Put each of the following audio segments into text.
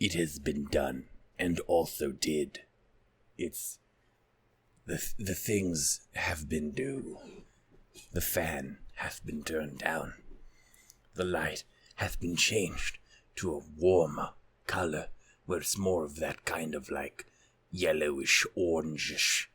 It has been done, and also did. It's... The things have been due. The fan hath been turned down. The light hath been changed to a warmer color, where it's more of that kind of like yellowish, orangish,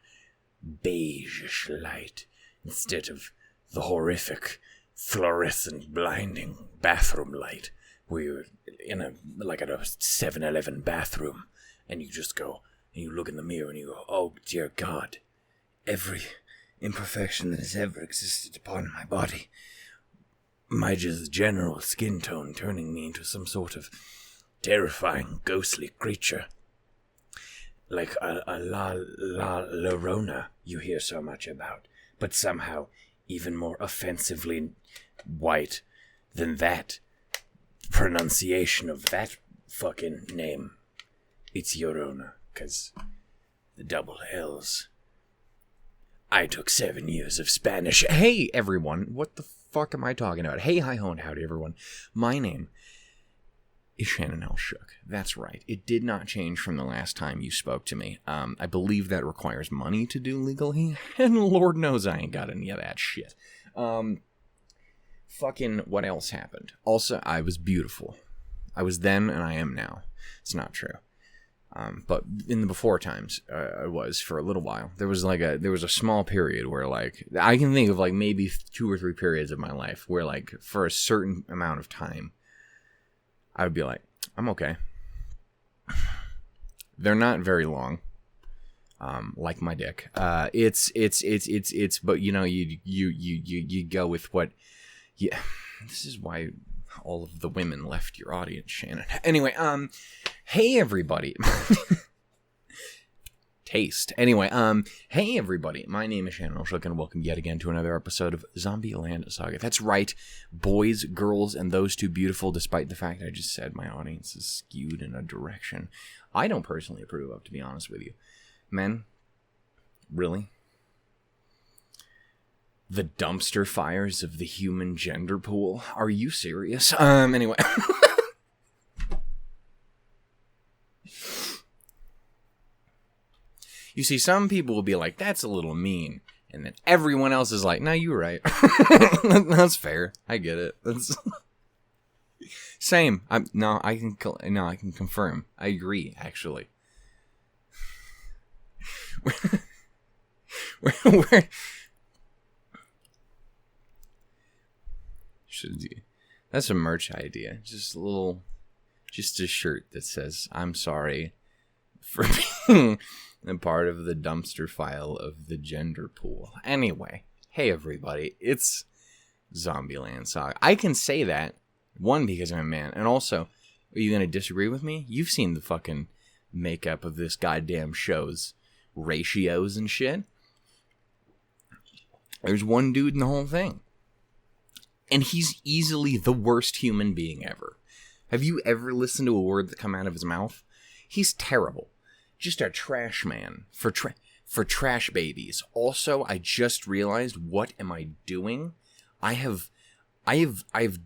beigeish light, instead of the horrific, fluorescent, blinding bathroom light, where you're in at a 7-Eleven bathroom, and you just go, and you look in the mirror and you go, oh dear God, every imperfection that has ever existed upon my body, my just general skin tone turning me into some sort of terrifying, ghostly creature. Like a La Llorona you hear so much about, but somehow even more offensively white than that pronunciation of that fucking name. It's Llorona, because the double L's. I took 7 years of Spanish. Hey, everyone. What the fuck am I talking about? Hey, hi, ho, and howdy, everyone. My name is Shannon L. Shook. That's right. It did not change from the last time you spoke to me. I believe that requires money to do legally, and Lord knows I ain't got any of that shit. Fucking what else happened? Also, I was beautiful. I was then, and I am now. It's not true. But in the before times, I was for a little while. There was a small period where, like, I can think of, like, maybe 2 or 3 periods of my life where, like, for a certain amount of time, I would be like, I'm okay. They're not very long. Like my dick. But you know, you go with what, yeah, this is why all of the women left your audience, Shannon. Anyway, hey everybody. Taste. Anyway, hey everybody. My name is Shannon Shook, and welcome yet again to another episode of ZombielandSaga. That's right, boys, girls, and those two beautiful, despite the fact I just said my audience is skewed in a direction I don't personally approve of, to be honest with you. Men? Really? The dumpster fires of the human gender pool? Are you serious? Anyway. You see, some people will be like, that's a little mean. And then everyone else is like, no, you're right. That's fair. I get it. That's same. I can confirm. I agree, actually. Where that's a merch idea. Just a shirt that says, I'm sorry for being a part of the dumpster file of the gender pool. Anyway, hey everybody, it's ZombielandSaga. I can say that, one, because I'm a man, and also, are you going to disagree with me? You've seen the fucking makeup of this goddamn show's ratios and shit. There's one dude in the whole thing. And he's easily the worst human being ever. Have you ever listened to a word that come out of his mouth? He's terrible. Just a trash man for trash babies. Also, I just realized, what am I doing? I've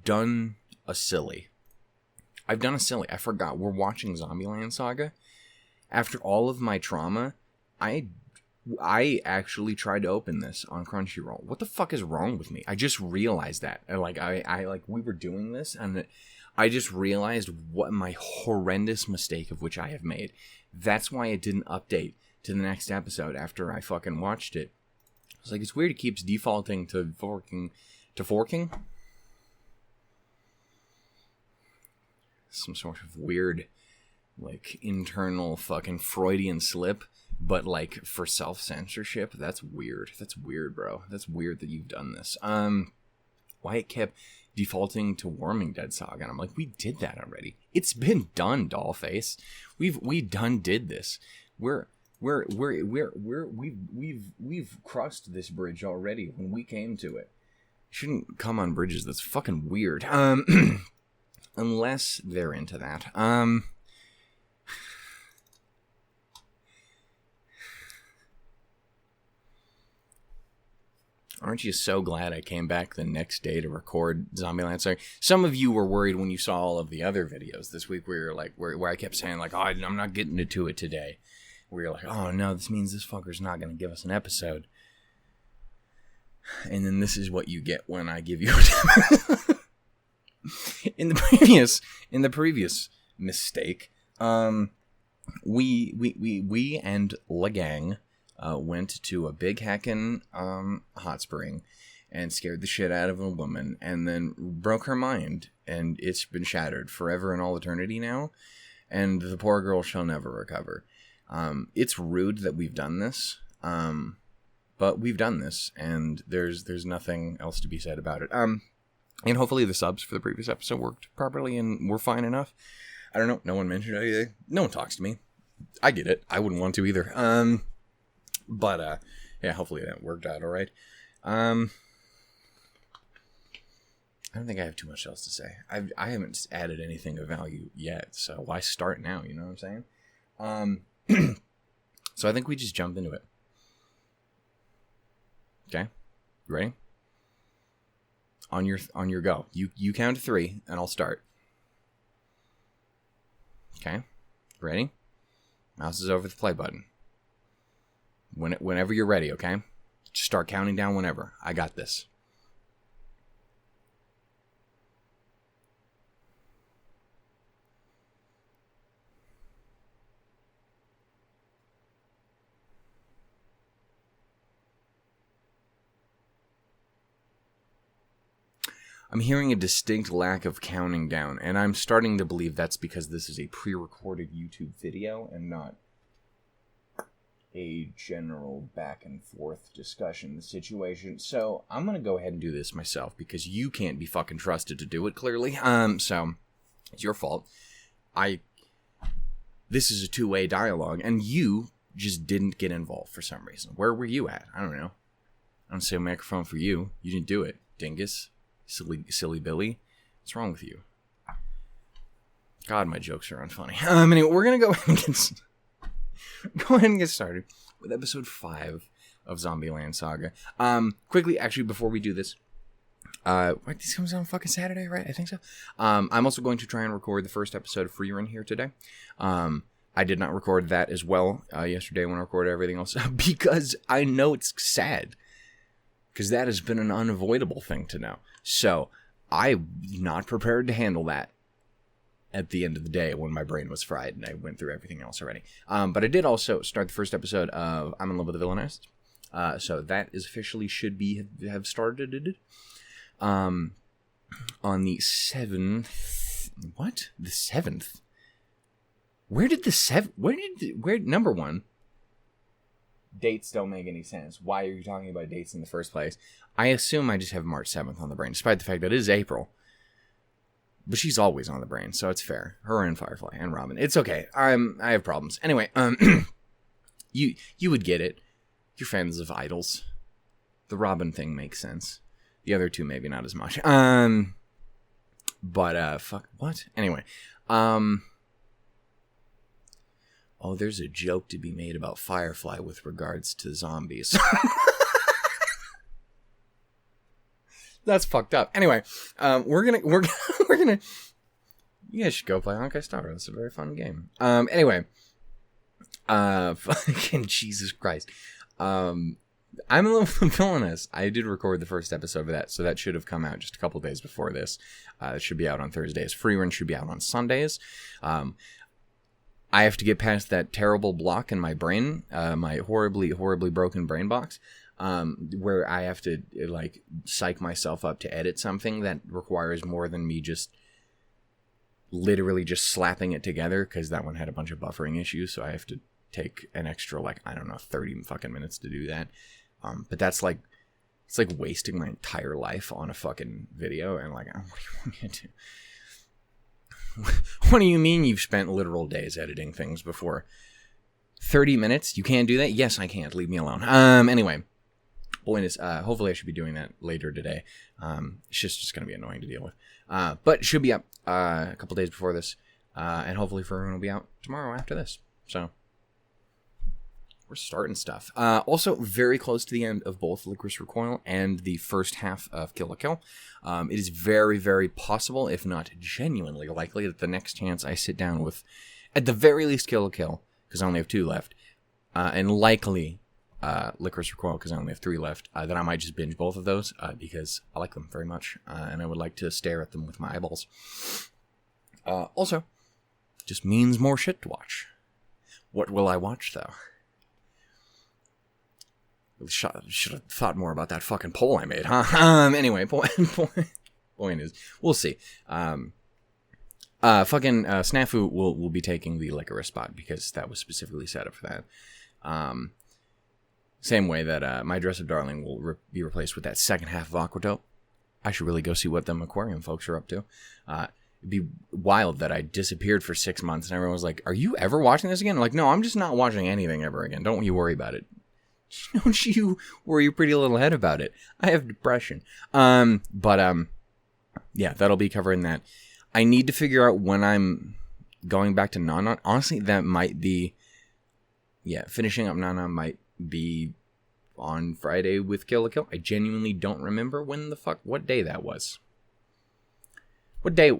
done a silly. I forgot. We're watching ZombielandSaga. After all of my trauma, I actually tried to open this on Crunchyroll. What the fuck is wrong with me? I just realized that. We were doing this, and I just realized what my horrendous mistake of which I have made. That's why it didn't update to the next episode after I fucking watched it. I was like, it's weird it keeps defaulting to forking. Some sort of weird, like, internal fucking Freudian slip. But, like, for self-censorship, that's weird. That's weird, bro. That's weird that you've done this. Why it kept defaulting to Warming Dead Saga, and I'm like, we did that already. It's been done, dollface. We did this. We've crossed this bridge already when we came to it. Shouldn't come on bridges. That's fucking weird. Unless they're into that. Aren't you so glad I came back the next day to record Zombieland Saga? Some of you were worried when you saw all of the other videos this week where you're like, where I kept saying like, oh, I'm not getting to it today. Where you're like, oh no, this means this fucker's not going to give us an episode. And then this is what you get when I give you a in the previous mistake, we and La Gang went to a big heckin' hot spring and scared the shit out of a woman and then broke her mind, and it's been shattered forever and all eternity now, and the poor girl shall never recover. It's rude that we've done this, but we've done this, and there's nothing else to be said about it. And hopefully the subs for the previous episode worked properly and were fine enough. I don't know. No one mentioned anything. No one talks to me. I get it. I wouldn't want to either. But yeah, hopefully that worked out all right. I don't think I have too much else to say. I haven't added anything of value yet, so why start now? You know what I'm saying? So I think we just jump into it. Okay, you ready? On your go. You count to 3, and I'll start. Okay, ready? Mouse is over the play button. Whenever you're ready, okay? Just start counting down whenever. I got this. I'm hearing a distinct lack of counting down, and I'm starting to believe that's because this is a pre-recorded YouTube video and not a general back and forth discussion situation. So I'm going to go ahead and do this myself because you can't be fucking trusted to do it, clearly. So it's your fault. This is a two-way dialogue, and you just didn't get involved for some reason. Where were you at? I don't know. I don't see a microphone for you. You didn't do it, dingus. Silly Billy. What's wrong with you? God, my jokes are unfunny. Anyway, we're going to go ahead and get started with episode 5 of Zombieland Saga. Quickly, actually, before we do this, this comes out on fucking Saturday, right? I think so. I'm also going to try and record the first episode of Free Run here today. I did not record that as well yesterday when I recorded everything else because I know it's sad. Because that has been an unavoidable thing to know. So, I'm not prepared to handle that at the end of the day when my brain was fried and I went through everything else already. But I did also start the first episode of I'm in Love with the Villainist. So that is officially have started. On the 7th. What? The 7th? Where number one? Dates don't make any sense. Why are you talking about dates in the first place? I assume I just have March 7th on the brain, despite the fact that it is April. But she's always on the brain, so it's fair. Her and Firefly and Robin. It's okay. I have problems. Anyway, you would get it. You're fans of idols. The Robin thing makes sense. The other two maybe not as much. But fuck what? Anyway, oh, there's a joke to be made about Firefly with regards to zombies. That's fucked up. Anyway, we're gonna. You guys should go play Honkai Star. It's a very fun game. Anyway, fucking Jesus Christ. I'm in Love with the Villainous. I did record the first episode of that, so that should have come out just a couple days before this. It should be out on Thursdays. Free Run should be out on Sundays. I have to get past that terrible block in my brain, my horribly, horribly broken brain box, where I have to, like, psych myself up to edit something that requires more than me just literally just slapping it together, because that one had a bunch of buffering issues, so I have to take an extra, 30 fucking minutes to do that. But that's, it's like wasting my entire life on a fucking video, and, what do you want me to do? What do you mean you've spent literal days editing things before? 30 minutes? You can't do that? Yes, I can't. Leave me alone. Anyway. Point is, hopefully I should be doing that later today. It's just going to be annoying to deal with. But it should be up a couple days before this. And hopefully Free Run will be out tomorrow after this. So, We're starting stuff. Also, very close to the end of both Licorice Recoil and the first half of Kill la Kill. It is very, very possible, if not genuinely likely, that the next chance I sit down with, at the very least, Kill la Kill, because I only have 2 left, and likely Licorice Recoil, because I only have 3 left, that I might just binge both of those, because I like them very much, and I would like to stare at them with my eyeballs. Also, just means more shit to watch. What will I watch, though? Should have thought more about that fucking poll I made, huh? Anyway, point is, we'll see. Snafu will be taking the Licorice spot because that was specifically set up for that. Same way that My Dress Up Darling will be replaced with that second half of Aquatope. I should really go see what them aquarium folks are up to. It'd be wild that I disappeared for 6 months and everyone was like, "Are you ever watching this again?" I'm like, no, I'm just not watching anything ever again. Don't you worry about it. Don't you worry your pretty little head about it. I have depression. Yeah, that'll be covering that. I need to figure out when I'm going back to Nana. Honestly, that might be... Yeah, finishing up Nana might be on Friday with Kill la Kill. I genuinely don't remember what day that was. What day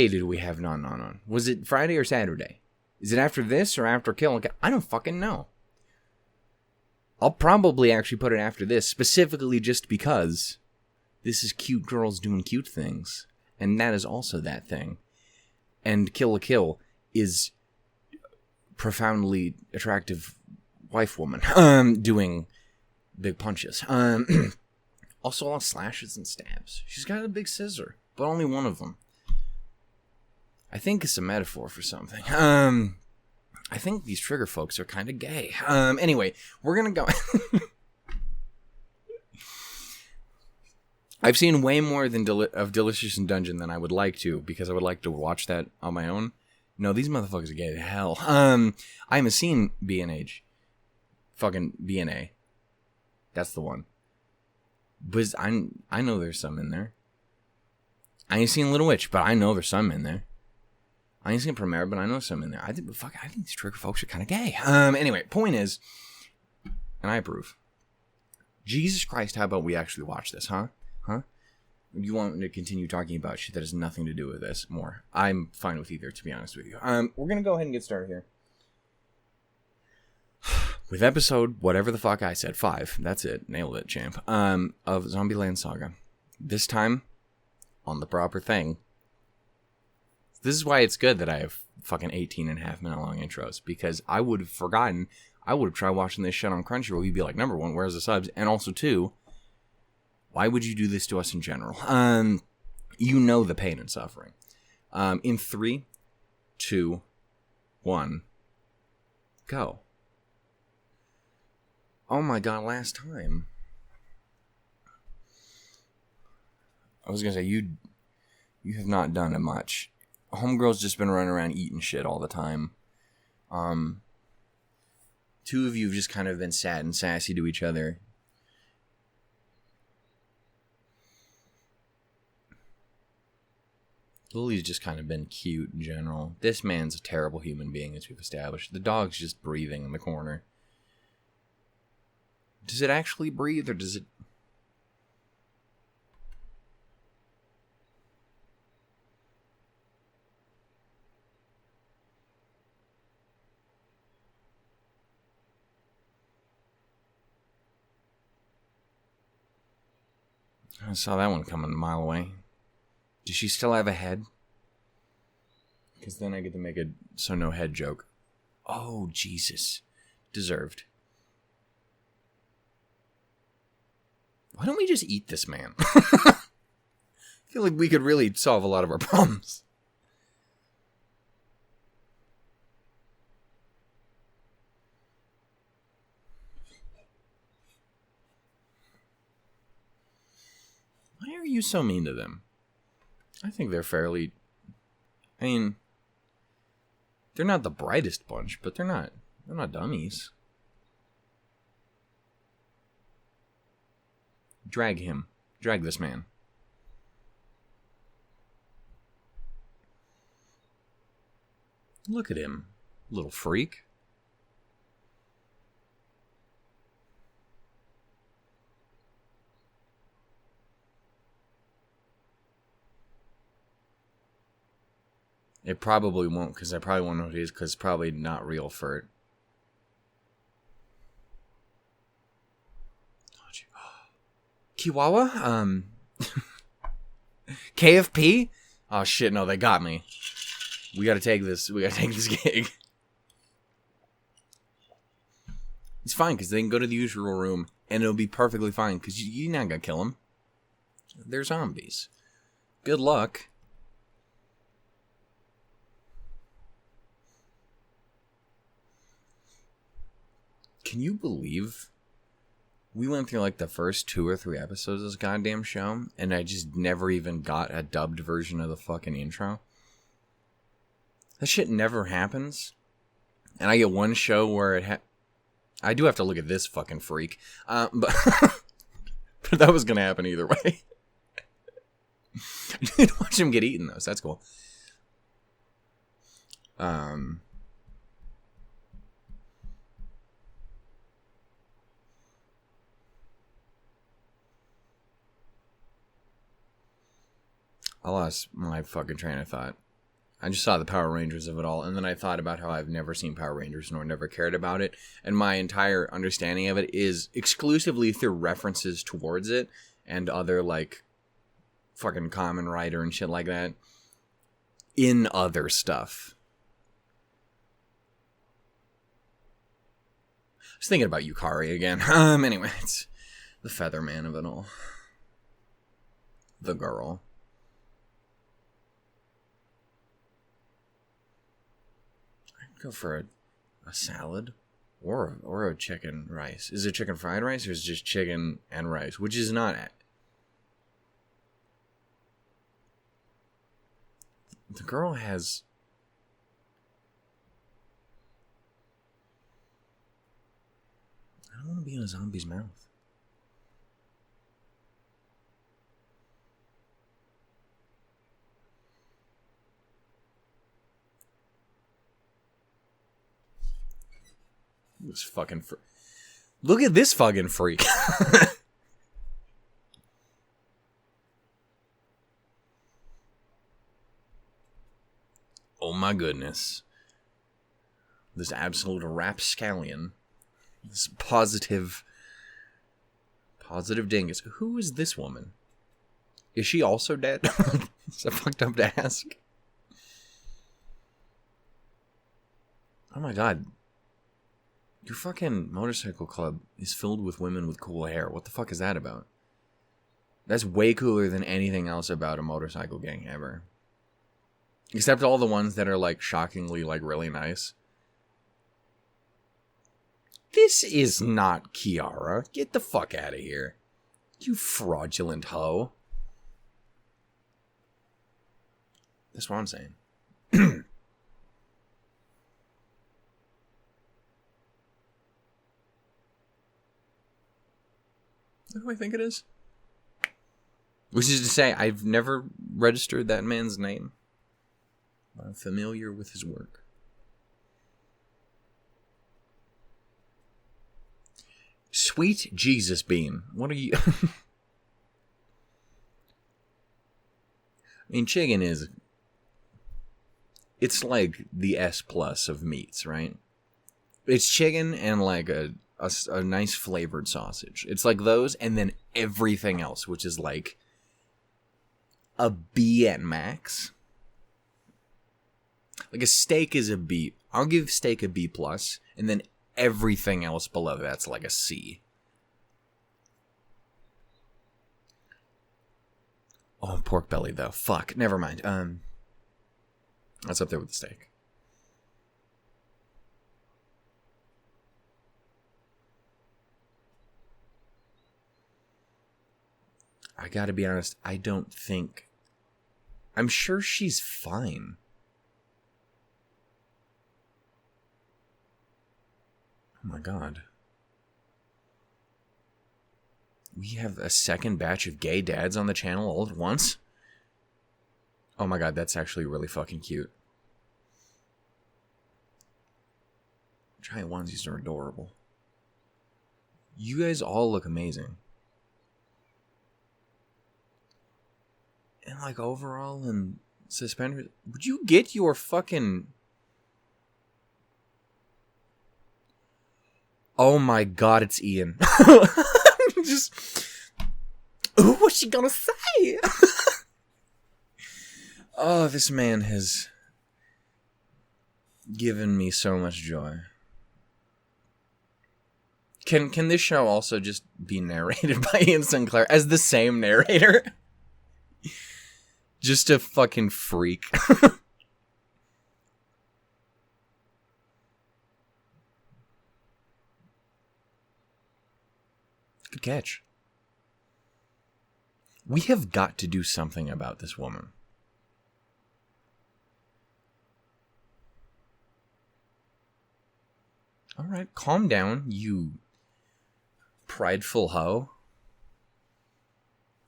did we have Nana on? Was it Friday or Saturday? Is it after this or after Kill la Kill? I don't fucking know. I'll probably actually put it after this, specifically just because this is cute girls doing cute things, and that is also that thing. And Kill la Kill is profoundly attractive wife woman doing big punches. Also a lot of slashes and stabs. She's got a big scissor, but only one of them. I think it's a metaphor for something. I think these trigger folks are kind of gay. Anyway, we're going to go... I've seen way more of Delicious in Dungeon than I would like to, because I would like to watch that on my own. No, these motherfuckers are gay to hell. I haven't seen B&H. Fucking B&A. That's the one. But I know there's some in there. I ain't seen Little Witch, but I know there's some in there. I ain't seen Premiere, but I know some in there. I think these trigger folks are kind of gay. Anyway, point is, and I approve. Jesus Christ, how about we actually watch this, huh? Huh? You want to continue talking about shit that has nothing to do with this more? I'm fine with either, to be honest with you. We're gonna go ahead and get started here with episode whatever the fuck I said, 5. That's it, nailed it, champ. Of ZombielandSaga. This time on the proper thing. This is why it's good that I have fucking 18.5-minute long intros, because I would have forgotten. I would have tried watching this shit on Crunchyroll. You'd be like, number 1, where's the subs? And also 2, why would you do this to us in general? You know the pain and suffering. In 3, 2, 1, go. Oh my god, last time. I was gonna say, you have not done it much. Homegirl's just been running around eating shit all the time. 2 of you have just kind of been sad and sassy to each other. Lily's just kind of been cute in general. This man's a terrible human being, as we've established. The dog's just breathing in the corner. Does it actually breathe, or does it... I saw that one coming a mile away. Does she still have a head? Because then I get to make a so no head joke. Oh, Jesus. Deserved. Why don't we just eat this man? I feel like we could really solve a lot of our problems. Why are you so mean to them? I think they're fairly... I mean... They're not the brightest bunch, but they're not dummies. Drag him. Drag this man. Look at him, little freak. It probably won't, because I probably won't know what it is, because it's probably not real fur. Kiwawa? KFP? Oh shit, no, they got me. We gotta take this gig. It's fine, because they can go to the usual room, and it'll be perfectly fine, because you're not gonna kill them. They're zombies. Good luck. Can you believe we went through like the first 2 or 3 episodes of this goddamn show, and I just never even got a dubbed version of the fucking intro? That shit never happens. And I get one show where I do have to look at this fucking freak. But but that was gonna happen either way. I did watch him get eaten though, so that's cool. I lost my fucking train of thought. I just saw the Power Rangers of it all, and then I thought about how I've never seen Power Rangers nor never cared about it, and my entire understanding of it is exclusively through references towards it and other, like, fucking Kamen Rider and shit like that in other stuff. I was thinking about Yukari again. Anyway, it's the feather man of it all. The girl. I'd go for a salad or a chicken rice. Is it chicken fried rice or is it just chicken and rice? Which is not... The girl has... I don't want to be in a zombie's mouth. This fucking look at this fucking freak. Oh my goodness. This absolute rapscallion. This positive dingus. Who is this woman? Is she also dead? Is that fucked up to ask? Oh my god. Your fucking motorcycle club is filled with women with cool hair. What the fuck is that about? That's way cooler than anything else about a motorcycle gang ever. Except all the ones that are, like, shockingly, like, really nice. This is not Kiara. Get the fuck out of here. You fraudulent hoe. That's what I'm saying. What do I think it is? Which is to say, I've never registered that man's name. I'm familiar with his work. Sweet Jesus Bean. What are you... I mean, chicken is... It's like the S+ of meats, right? It's chicken and like a nice flavored sausage. It's like those and then everything else, which is like a B at max. Like a steak is a B. I'll give steak a B+, and then everything else below that's like a C. Oh, pork belly though. Fuck. Never mind. That's up there with the steak. I gotta be honest, I don't think... I'm sure she's fine. Oh my god. We have a second batch of gay dads on the channel all at once? Oh my god, that's actually really fucking cute. Giant onesies are adorable. You guys all look amazing. And like overall and Suspenders. Would you get your fucking... Oh my god, it's Ian. Just... Ooh, what's she gonna say? Oh, this man has given me so much joy. Can this show also just be narrated by Ian Sinclair as the same narrator? Just a fucking freak. Good catch. We have got to do something about this woman. Alright, calm down, you prideful hoe.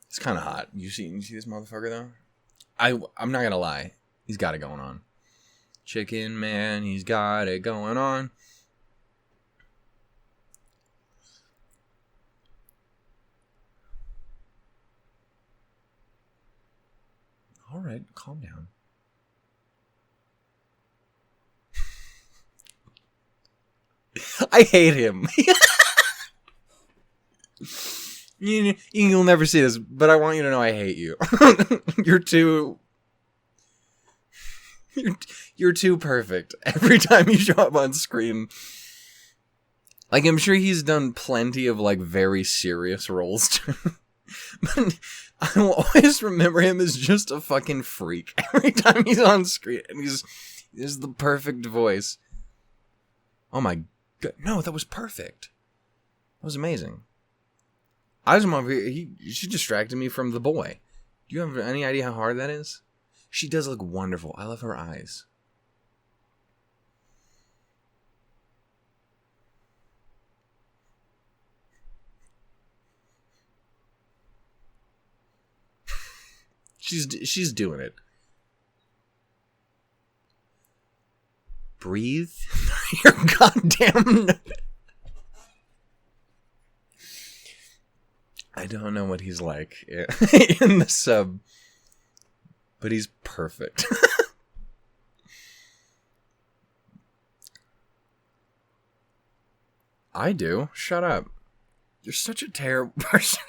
It's kind of hot. You see this motherfucker, though? I'm not gonna lie. He's got it going on. Chicken man, he's got it going on. Alright, calm down. I hate him. You'll never see this, but I want you to know I hate you. You're too perfect every time you show up on screen. Like, I'm sure he's done plenty of, like, very serious roles, too. But I will always remember him as just a fucking freak every time he's on screen. And he's the perfect voice. Oh my god. No, that was perfect. That was amazing. I was over here. She distracted me from the boy. Do you have any idea how hard that is? She does look wonderful. I love her eyes. She's doing it. Breathe. Your goddamn. I don't know what he's like in the sub, but he's perfect. I do. Shut up. You're such a terrible person.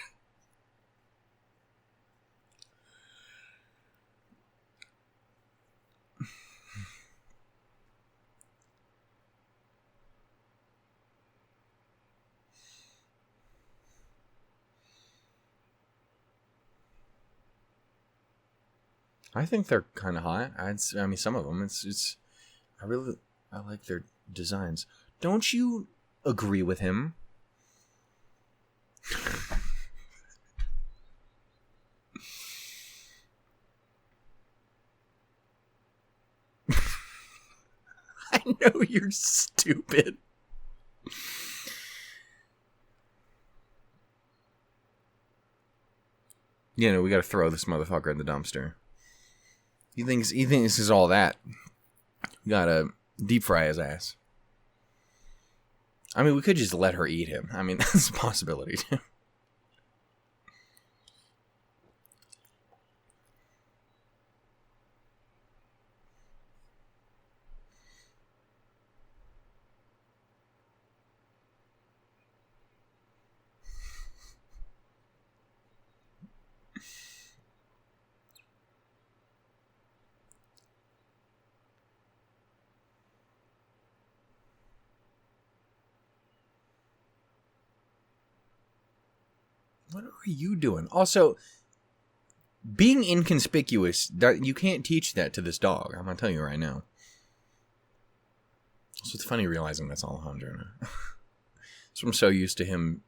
I think they're kind of hot. I mean, some of them. I like their designs. Don't you agree with him? I know you're stupid. You know, we gotta throw this motherfucker in the dumpster. He thinks this is all that. You gotta deep fry his ass. I mean, we could just let her eat him. I mean, that's a possibility too. What are you doing? Also, being inconspicuous, you can't teach that to this dog. I'm going to tell you right now. So it's funny realizing that's Alejandro now. So I'm so used to him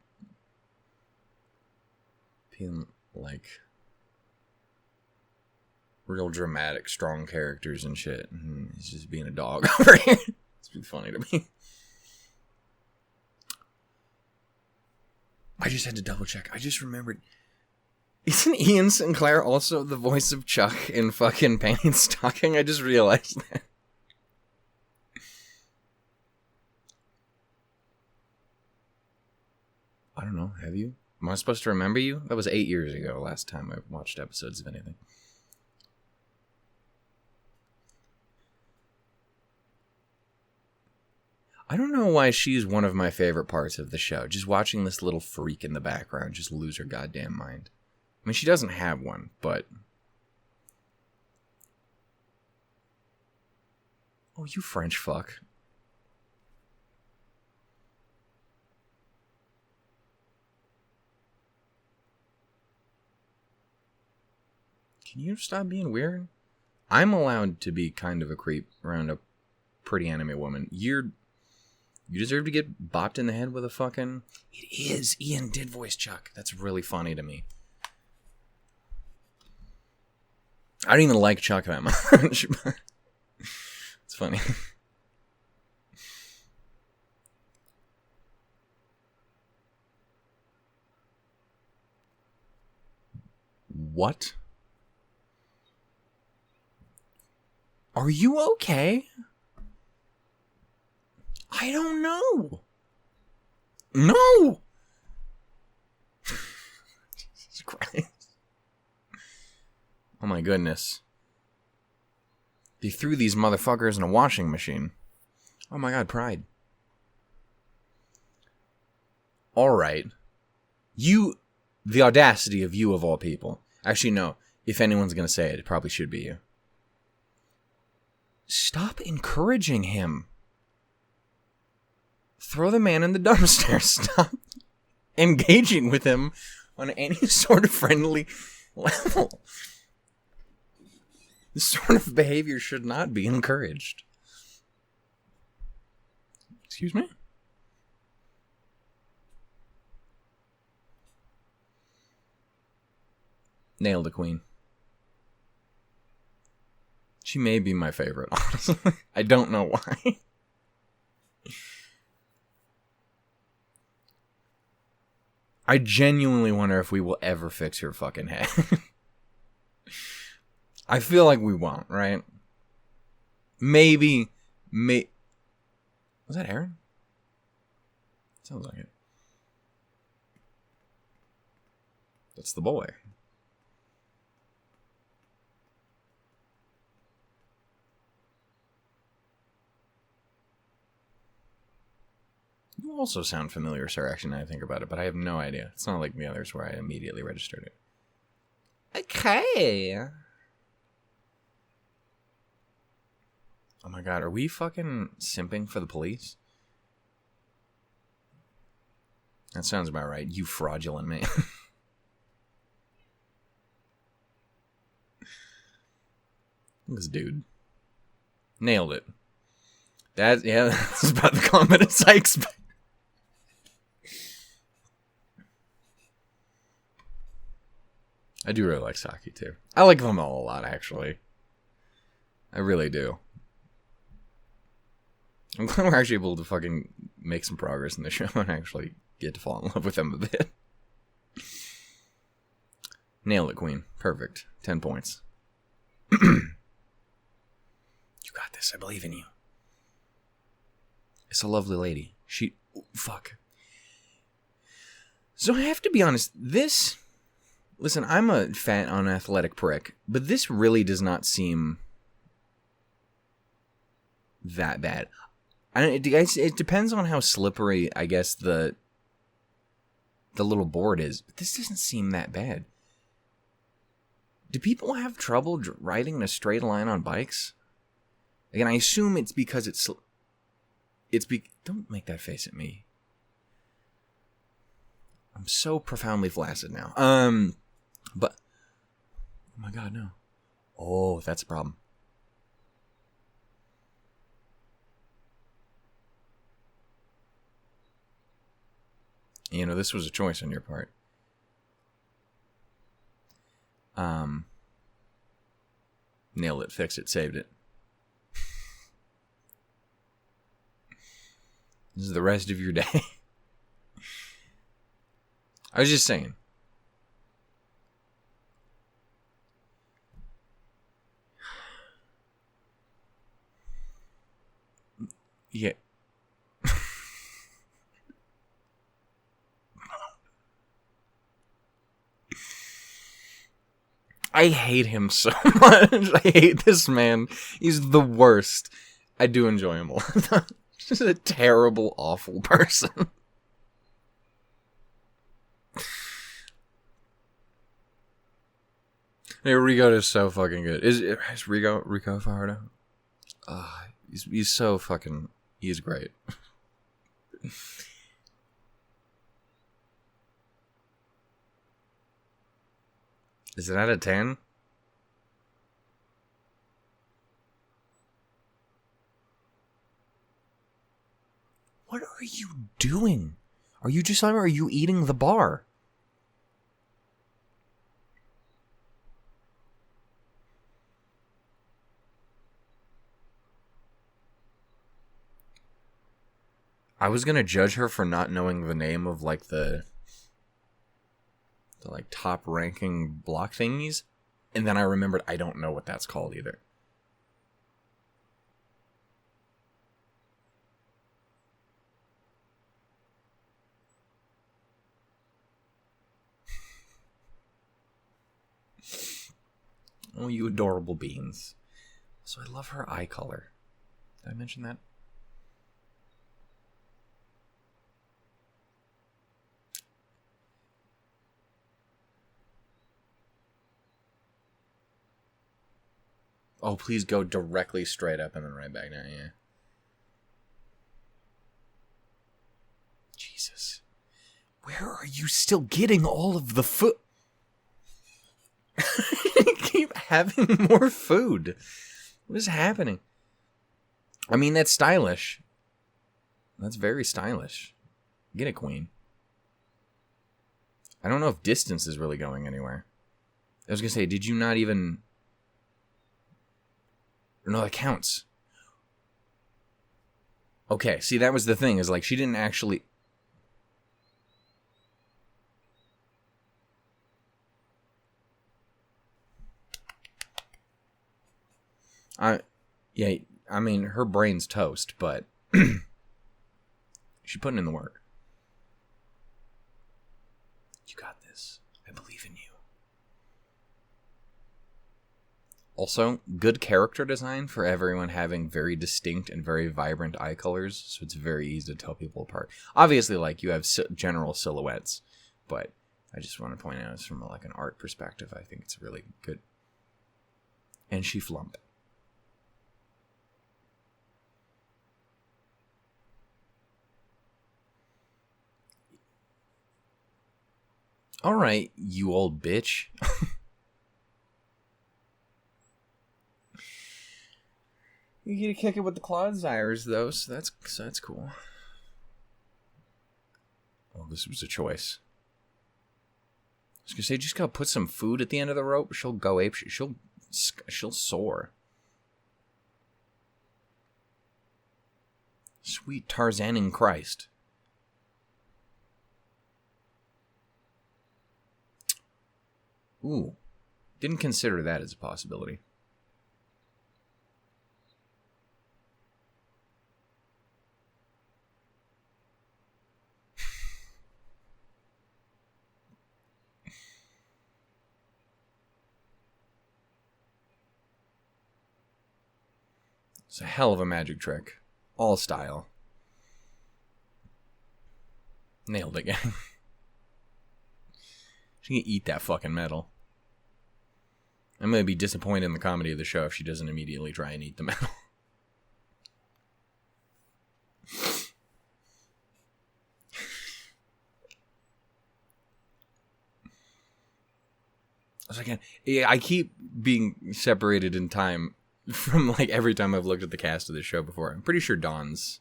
being like real dramatic, strong characters and shit. And he's just being a dog over here. It's been funny to me. I just had to double check. I just remembered. Isn't Ian Sinclair also the voice of Chuck in fucking Panty Stocking? I just realized that. I don't know. Have you? Am I supposed to remember you? That was 8 years ago, last time I watched episodes of anything. I don't know why she's one of my favorite parts of the show. Just watching this little freak in the background just lose her goddamn mind. I mean, she doesn't have one, but... Oh, you French fuck. Can you stop being weird? I'm allowed to be kind of a creep around a pretty anime woman. You deserve to get bopped in the head with a fucking... It is. Ian did voice Chuck. That's really funny to me. I don't even like Chuck that much. It's funny. What? Are you okay? I don't know. No! Jesus Christ. Oh my goodness. They threw these motherfuckers in a washing machine. Oh my god, pride. Alright. You, the audacity of you of all people. Actually, no. If anyone's gonna say it, it probably should be you. Stop encouraging him. Throw the man in the dumpster. Stop engaging with him on any sort of friendly level. This sort of behavior should not be encouraged. Excuse me? Nailed the queen. She may be my favorite, honestly. I don't know why. I genuinely wonder if we will ever fix her fucking head. I feel like we won't, right? Maybe. Was that Aaron? Sounds like it. That's the boy. You also sound familiar, sir, actually, now I think about it, but I have no idea. It's not like the others where I immediately registered it. Okay. Oh my god, are we fucking simping for the police? That sounds about right, you fraudulent man. This dude. Nailed it. That's about the confidence I expect. I do really like Saki, too. I like them all a lot, actually. I really do. I'm glad we're actually able to fucking make some progress in the show and actually get to fall in love with them a bit. Nailed it, queen. Perfect. 10 points. You got this. I believe in you. It's a lovely lady. Fuck. So I have to be honest, this... Listen, I'm a fat, unathletic prick, but this really does not seem that bad. It depends on how slippery, I guess, the little board is. But this doesn't seem that bad. Do people have trouble riding in a straight line on bikes? Again, I assume it's because don't make that face at me. I'm so profoundly flaccid now. But, oh my god, no. Oh, that's a problem. You know, this was a choice on your part. Nailed it, fixed it, saved it. This is the rest of your day. I was just saying. Yeah. I hate him so much. I hate this man. He's the worst. I do enjoy him a lot. Just a terrible, awful person. Hey, Rigo is so fucking good. Is Rico Fajardo? He's so fucking... He's great. Is it out of 10? What are you doing? Are you just... Or are you eating the bar? I was gonna judge her for not knowing the name of, like, the like, top-ranking block thingies, and then I remembered I don't know what that's called either. Oh, you adorable beans. So I love her eye color. Did I mention that? Oh, please go directly straight up and then right back down, yeah. Jesus. Where are you still getting all of the food? Keep having more food. What is happening? I mean, that's stylish. That's very stylish. Get it, queen. I don't know if distance is really going anywhere. I was going to say, did you not even... No, that counts. Okay, see, that was the thing, is like, she didn't actually... Yeah, I mean, her brain's toast, but... She's putting in the work. You got this. I believe in you. Also, good character design for everyone having very distinct and very vibrant eye colors, so it's very easy to tell people apart. Obviously, like, you have general silhouettes, but I just want to point out, from like an art perspective, I think it's really good. And she flumped. Alright, you old bitch. You get to kick it with the Clodsires, though, so that's cool. Oh, this was a choice. I was gonna say, just gotta put some food at the end of the rope. She'll go ape. She'll soar. Sweet Tarzan in Christ. Ooh, didn't consider that as a possibility. It's a hell of a magic trick. All style. Nailed it, gang. She can eat that fucking metal. I'm going to be disappointed in the comedy of the show if she doesn't immediately try and eat the metal. I was like, yeah, I keep being separated in time from, like, every time I've looked at the cast of this show before. I'm pretty sure Dawn's...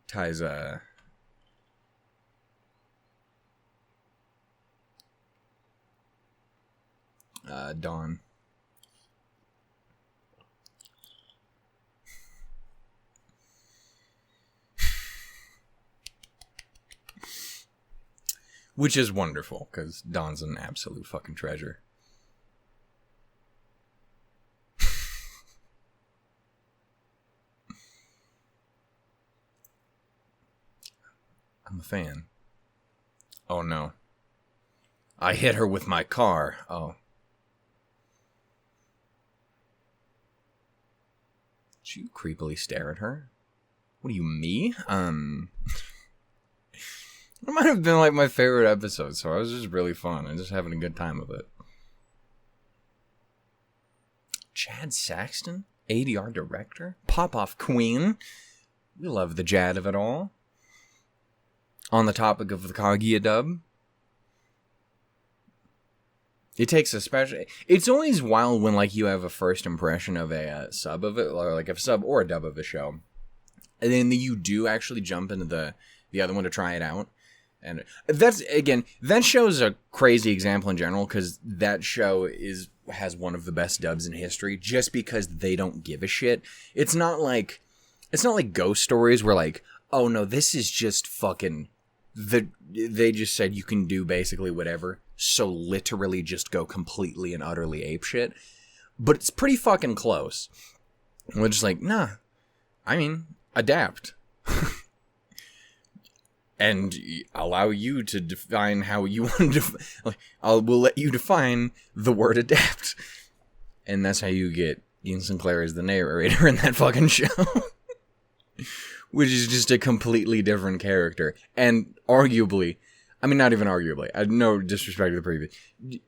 Ty's, Dawn. Which is wonderful, because Dawn's an absolute fucking treasure. I'm a fan. Oh no. I hit her with my car. Oh. Did you creepily stare at her? What are you, me? It might have been like my favorite episode, so it was just really fun. I'm just having a good time with it. Chad Saxton, ADR director, pop-off queen. We love the Jad of it all. On the topic of the Kaguya dub, it takes a special... It's always wild when, like, you have a first impression of a sub of it, or like a sub or a dub of a show, and then you do actually jump into the other one to try it out. And that's, again, that show's a crazy example in general, because that show has one of the best dubs in history, just because they don't give a shit. It's not like Ghost Stories where, like, oh no, this is just fucking... They just said you can do basically whatever, so literally just go completely and utterly apeshit. But it's pretty fucking close. We're just like, nah, I mean, adapt. And allow you to define how you want to... we'll let you define the word adapt. And that's how you get Ian Sinclair as the narrator in that fucking show. Which is just a completely different character. And arguably... I mean, not even arguably. No disrespect to the previous.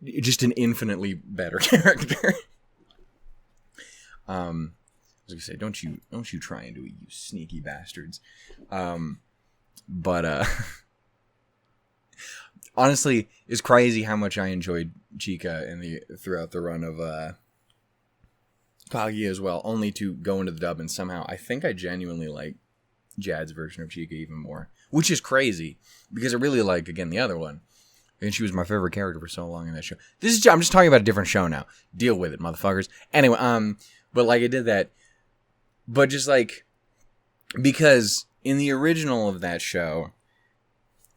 Just an infinitely better character. I was gonna say, don't you try and do it, you sneaky bastards. But honestly, it's crazy how much I enjoyed Chika throughout the run of Kaguya as well, only to go into the dub and somehow I think I genuinely like Jad's version of Chika even more, which is crazy because I really like, again, the other one, and she was my favorite character for so long in that show. I'm just talking about a different show now. Deal with it, motherfuckers. Anyway, but like I did that, but just like, because in the original of that show,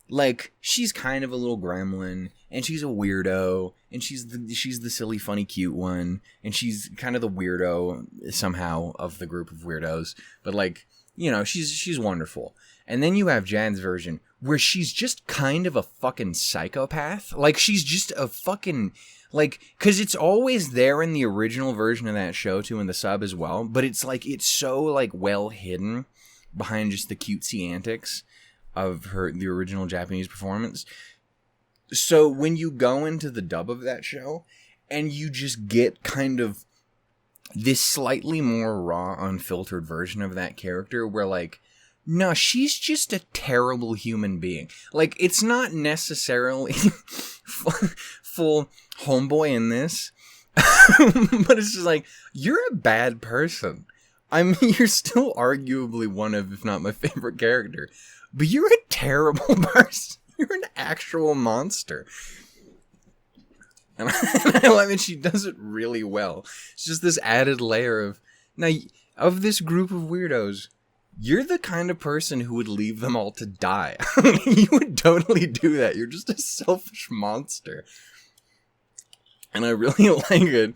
like, she's kind of a little gremlin, and she's a weirdo, and she's the silly, funny, cute one, and she's kind of the weirdo somehow of the group of weirdos, but like, you know, she's wonderful. And then you have Jan's version, where she's just kind of a fucking psychopath. Like, she's just a fucking, like, because it's always there in the original version of that show, too, in the sub as well, but it's like, it's so, like, well hidden behind just the cutesy antics of the original Japanese performance. So when you go into the dub of that show, and you just get kind of this slightly more raw, unfiltered version of that character, where, like, no, she's just a terrible human being. Like, it's not necessarily full homeboy in this, but it's just like, you're a bad person. I mean, you're still arguably one of, if not my favorite character, but you're a terrible person. You're an actual monster. And I mean, she does it really well. It's just this added layer of, now, of this group of weirdos, you're the kind of person who would leave them all to die. You would totally do that. You're just a selfish monster. And I really like it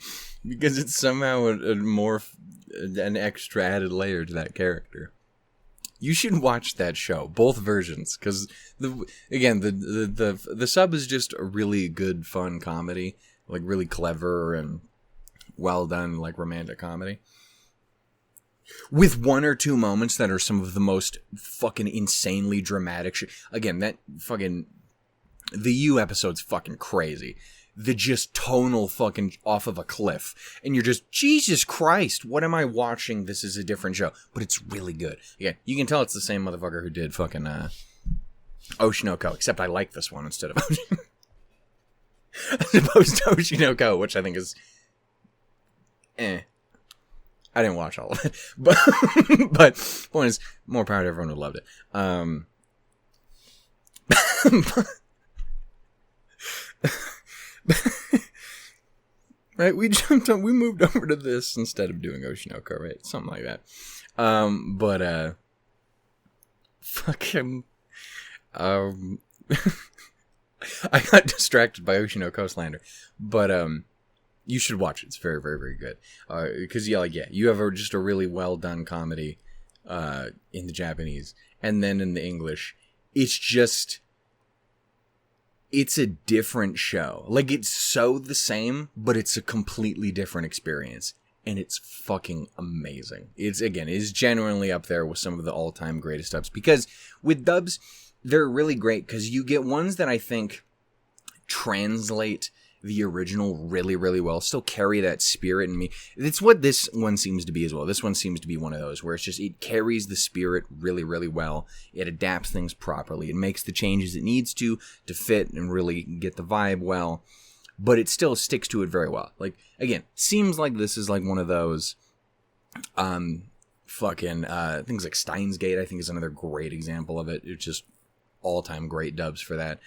because it's somehow an extra added layer to that character. You should watch that show, both versions, because the sub is just a really good, fun comedy, like really clever and well done, like romantic comedy, with one or two moments that are some of the most fucking insanely dramatic shit. Again, that fucking the U episode's fucking crazy. The just tonal fucking off of a cliff. And you're just, Jesus Christ, what am I watching? This is a different show. But it's really good. Yeah, you can tell it's the same motherfucker who did fucking Oshinoko, except I like this one instead of Oshinoko. As opposed to Oshinoko, which I think is I didn't watch all of it. But point is, more power to everyone who loved it. Right, we moved over to this instead of doing Oshinoko, right? Something like that. Fucking, I got distracted by Oshinoko slander, but you should watch it. It's very, very, very good. Because you have just a really well done comedy in the Japanese, and then in the English, it's a different show. Like, it's so the same, but it's a completely different experience. and it's fucking amazing. It is genuinely up there with some of the all-time greatest dubs, because with dubs, they're really great because you get ones that I think translate the original really, really well, still carry that spirit in me. It's what this one seems to be as well. This one seems to be one of those where it carries the spirit really, really well. It adapts things properly. It makes the changes it needs to fit and really get the vibe well, but it still sticks to it very well. Like, again, seems like this is like one of those things like Steins Gate, I think, is another great example of it. It's just all-time great dubs for that.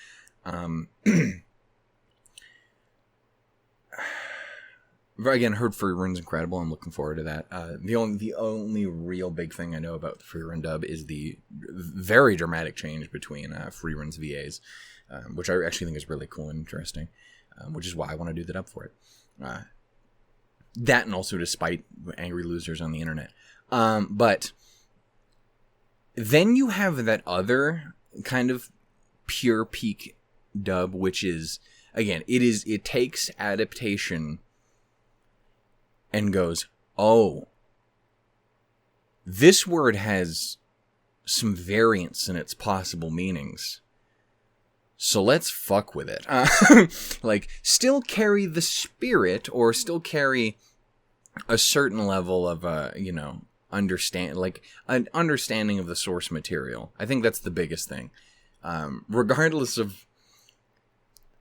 Again, heard Free Run's incredible. I'm looking forward to that. The only real big thing I know about the Free Run dub is the very dramatic change between Free Run's VAs, which I actually think is really cool and interesting, which is why I want to do the dub for it. That, and also despite angry losers on the internet. But then you have that other kind of pure peak dub, which is, again, it takes adaptation and goes, oh, this word has some variance in its possible meanings, so let's fuck with it. Like, still carry the spirit, or still carry a certain level of, an understanding of the source material. I think that's the biggest thing. Regardless of,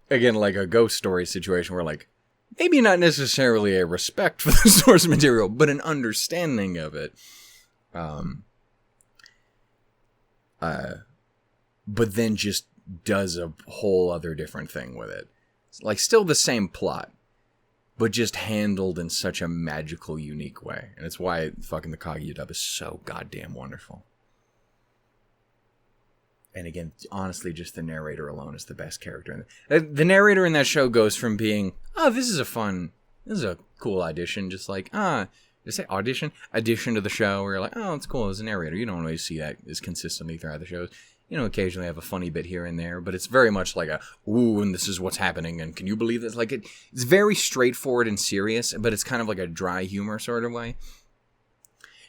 again, like a ghost story situation where, like, maybe not necessarily a respect for the source material, but an understanding of it. But then just does a whole other different thing with it. Like, still the same plot, but just handled in such a magical, unique way. And it's why fucking the Kaguya dub is so goddamn wonderful. And again, honestly, just the narrator alone is the best character. The narrator in that show goes from being, oh, this is a cool audition, just like, did I say audition? Addition to the show, where you're like, oh, it's cool as a narrator. You don't always see that as consistently throughout the shows. You know, occasionally have a funny bit here and there, but it's very much like ooh, and this is what's happening, and can you believe this? Like, it's very straightforward and serious, but it's kind of like a dry humor sort of way.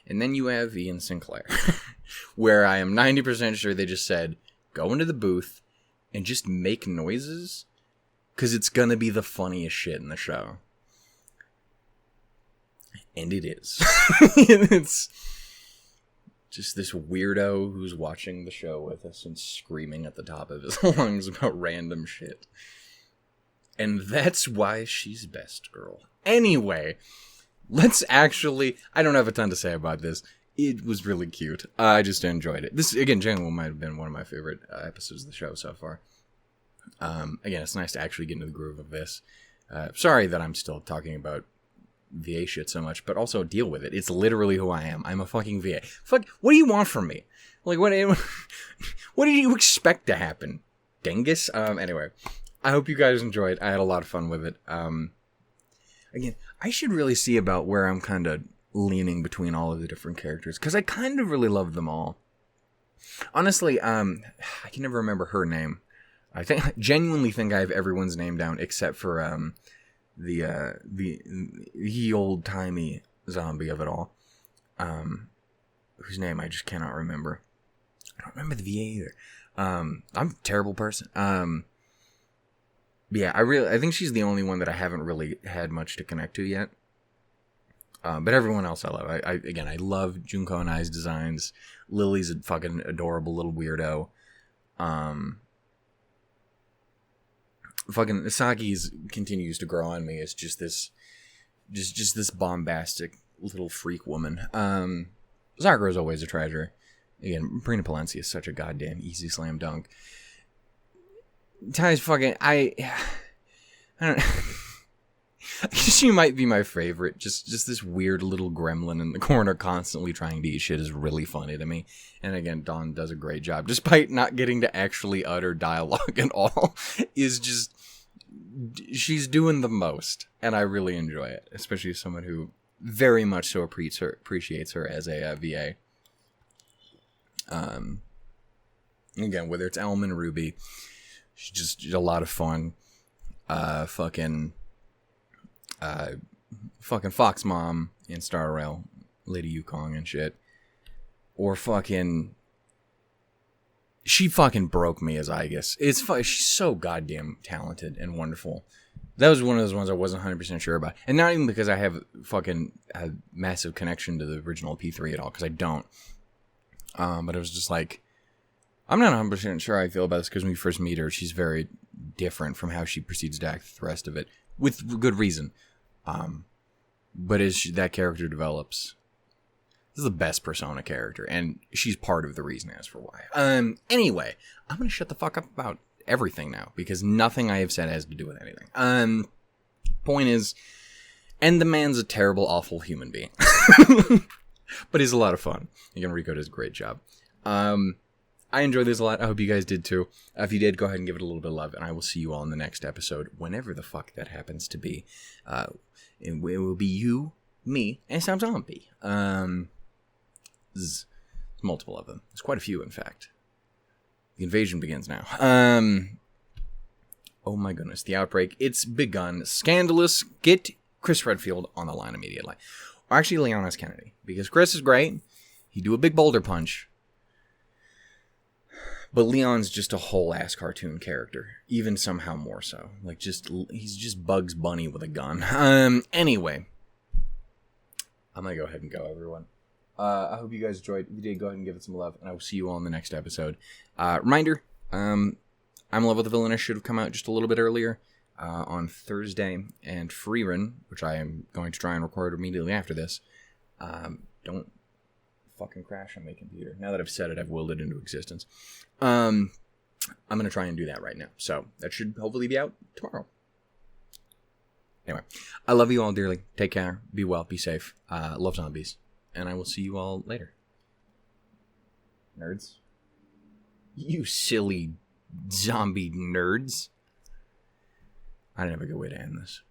And then you have Ian Sinclair, where I am 90% sure they just said, go into the booth and just make noises, because it's going to be the funniest shit in the show. And it is. It's just this weirdo who's watching the show with us and screaming at the top of his lungs about random shit. And that's why she's best girl. Anyway, let's actually... I don't have a ton to say about this. It was really cute. I just enjoyed it. This, again, generally might have been one of my favorite episodes of the show so far. Again, it's nice to actually get into the groove of this. Sorry that I'm still talking about VA shit so much, but also deal with it. It's literally who I am. I'm a fucking VA. Fuck, what do you want from me? Like, what did you expect to happen? Dingus? Anyway, I hope you guys enjoyed. I had a lot of fun with it. Again, I should really see about where I'm kind of leaning between all of the different characters, because I kind of really love them all. Honestly, I can never remember her name. I genuinely think I have everyone's name down except for the old timey zombie of it all, whose name I just cannot remember. I don't remember the VA either. I'm a terrible person. Yeah, I think she's the only one that I haven't really had much to connect to yet. But everyone else I love. I love Junko and I's designs. Lily's a fucking adorable little weirdo. Fucking Sagi's continues to grow on me as just this bombastic little freak woman. Sakura's always a treasure. Again, Brina Palencia is such a goddamn easy slam dunk. Ty's fucking... I don't... She might be my favorite. Just this weird little gremlin in the corner constantly trying to eat shit is really funny to me. And again, Dawn does a great job. Despite not getting to actually utter dialogue at all, is just... She's doing the most. And I really enjoy it. Especially as someone who very much so appreciates her as a VA. Again, whether it's Elm and Ruby, she's just a lot of fun. fucking Fox Mom in Star Rail, Lady Yukong and shit. Or fucking... She fucking broke me as Aegis. She's so goddamn talented and wonderful. That was one of those ones I wasn't 100% sure about. And not even because I have fucking a massive connection to the original P3 at all, because I don't. But it was just like, I'm not 100% sure how I feel about this, because when we first meet her, she's very different from how she proceeds to act the rest of it, with good reason. But as that character develops, this is the best Persona character, and she's part of the reason as for why. Anyway, I'm going to shut the fuck up about everything now, because nothing I have said has to do with anything. Point is, and the man's a terrible, awful human being. But he's a lot of fun. Again, Rico does a great job. I enjoyed this a lot. I hope you guys did too. If you did, go ahead and give it a little bit of love, and I will see you all in the next episode, whenever the fuck that happens to be. It will be you, me, and some zombie. There's multiple of them. There's quite a few, in fact. The invasion begins now. Oh my goodness, the outbreak. It's begun. Scandalous. Get Chris Redfield on the line immediately. Or actually, Leon S. Kennedy. Because Chris is great. He do a big boulder punch. But Leon's just a whole ass cartoon character. Even somehow more so. Like, he's just Bugs Bunny with a gun. Anyway. I'm gonna go ahead and go, everyone. I hope you guys enjoyed. If you did, go ahead and give it some love, and I will see you all in the next episode. Reminder, I'm in Love with the Villain. I should have come out just a little bit earlier on Thursday, and Freerun, which I am going to try and record immediately after this. Don't fucking crash on my computer. Now that I've said it, I've willed it into existence. I'm going to try and do that right now. So that should hopefully be out tomorrow. Anyway, I love you all dearly. Take care. Be well. Be safe. Love zombies. And I will see you all later. Nerds. You silly zombie nerds. I didn't have a good way to end this.